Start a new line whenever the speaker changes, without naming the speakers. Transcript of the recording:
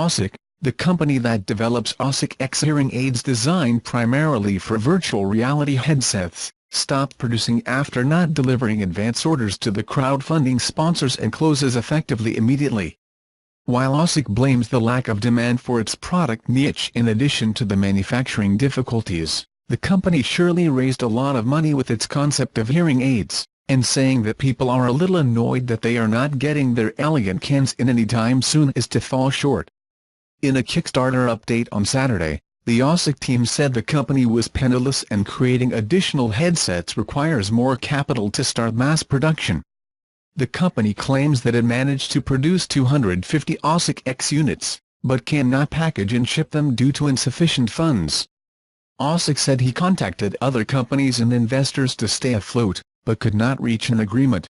Ossic, the company that develops Ossic X hearing aids designed primarily for virtual reality headsets, stopped producing after not delivering advance orders to the crowdfunding sponsors and closes effectively immediately. While Ossic blames the lack of demand for its product niche in addition to the manufacturing difficulties, the company surely raised a lot of money with its concept of hearing aids, and saying that people are a little annoyed that they are not getting their elegant cans in anytime soon is to fall short. In a Kickstarter update on Saturday, the Ossic team said the company was penniless and creating additional headsets requires more capital to start mass production. The company claims that it managed to produce 250 Ossic X units, but cannot package and ship them due to insufficient funds. Ossic said he contacted other companies and investors to stay afloat, but could not reach an agreement.